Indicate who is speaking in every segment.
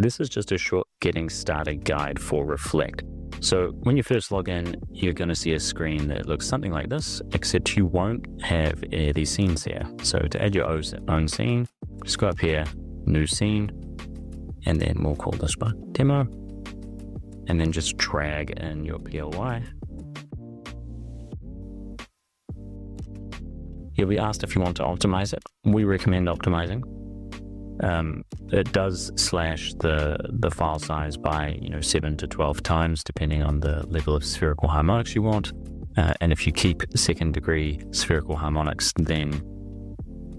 Speaker 1: This is just a short getting started guide for Reflect. So when you first log in, you're going to see a screen that looks something like this, except you won't have these scenes here. So to add your own scene, just go up here, new scene, and then we'll call this one demo, and then just drag in your PLY. You'll be asked if you want to optimize it. We recommend optimizing. It does slash the file size by 7 to 12 times depending on the level of spherical harmonics you want. And if you keep second degree spherical harmonics, then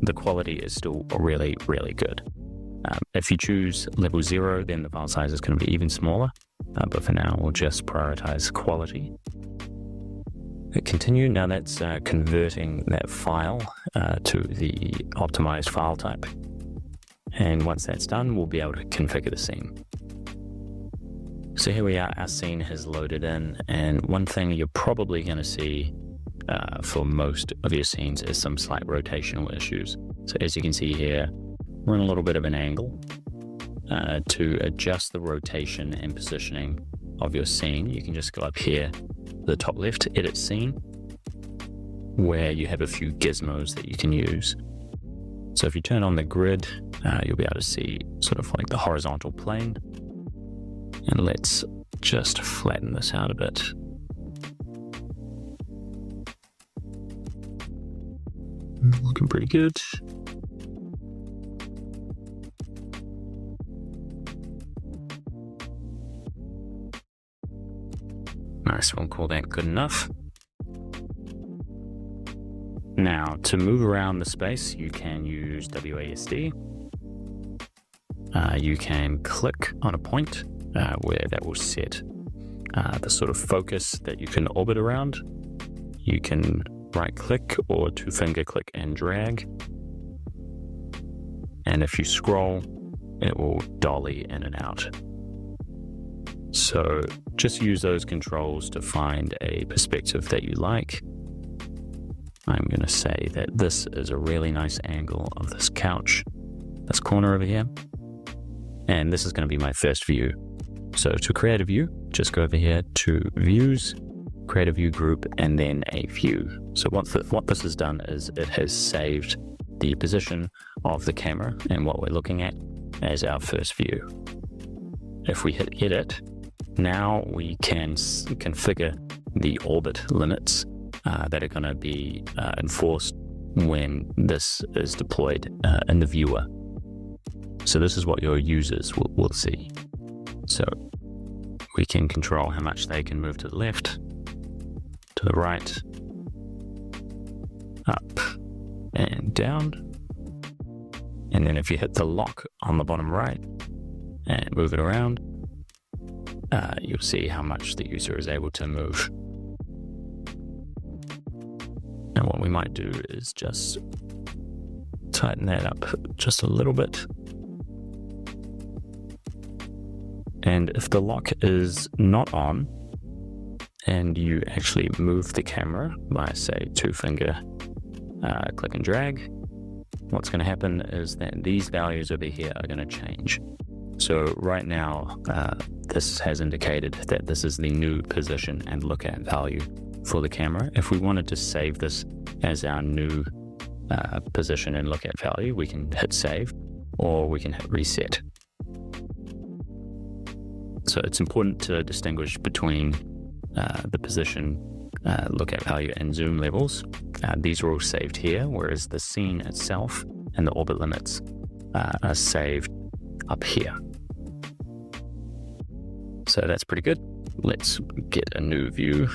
Speaker 1: the quality is still really, really good. If you choose level 0, then the file size is going to be even smaller. But for now, we'll just prioritize quality. Hit continue. Now that's converting that file to the optimized file type. And once that's done, we'll be able to configure the scene. So here we are, our scene has loaded in, and one thing you're probably going to see for most of your scenes is some slight rotational issues. So as you can see here, we're in a little bit of an angle. To adjust the rotation and positioning of your scene, you can just go up here to the top left, edit scene, where you have a few gizmos that you can use. So if you turn on the grid, you'll be able to see sort of like the horizontal plane. And let's just flatten this out a bit. Looking pretty good. Nice, we'll call that good enough. Now, to move around the space, you can use WASD. You can click on a point where that will set the sort of focus that you can orbit around. You can right-click or two-finger click and drag. And if you scroll, it will dolly in and out. So just use those controls to find a perspective that you like. I'm going to say that this is a really nice angle of this couch, this corner over here. And this is going to be my first view. So to create a view, just go over here to Views, create a view group, and then a view. So what this has done is it has saved the position of the camera and what we're looking at as our first view. If we hit edit, now we can configure the orbit limits that are going to be enforced when this is deployed in the viewer. So this is what your users will see. So we can control how much they can move to the left, to the right, up and down. And then if you hit the lock on the bottom right and move it around, you'll see how much the user is able to move. And what we might do is just tighten that up just a little bit. And if the lock is not on, and you actually move the camera by, say, two-finger click and drag, what's going to happen is that these values over here are going to change. So right now, this has indicated that this is the new position and look at value for the camera. If we wanted to save this as our new position and look at value, we can hit save, or we can hit reset. So it's important to distinguish between the position, look at value, and zoom levels. These are all saved here, whereas the scene itself and the orbit limits are saved up here. So that's pretty good. Let's get a new view.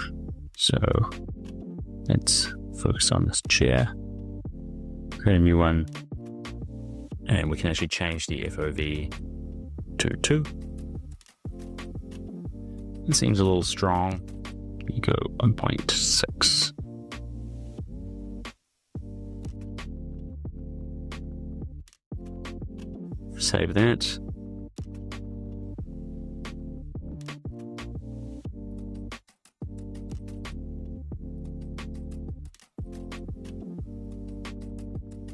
Speaker 1: So let's focus on this chair, create a new one, and we can actually change the FOV to 2. It seems a little strong. You go 1.6. Save that.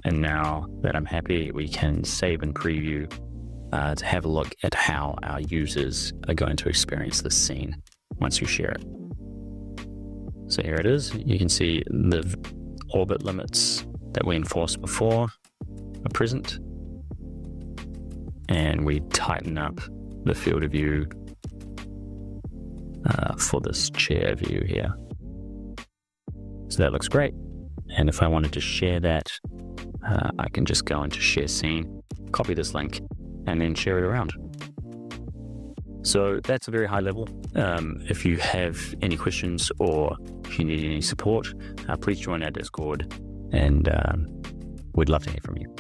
Speaker 1: And now that I'm happy, we can save and preview to have a look at how our users are going to experience this scene once you share it. So here it is. You can see the orbit limits that we enforced before are present, and we tighten up the field of view for this chair view here. So that looks great. And if I wanted to share that, I can just go into share scene, copy this link, and then share it around. So that's a very high level. If you have any questions or if you need any support, please join our Discord, and we'd love to hear from you.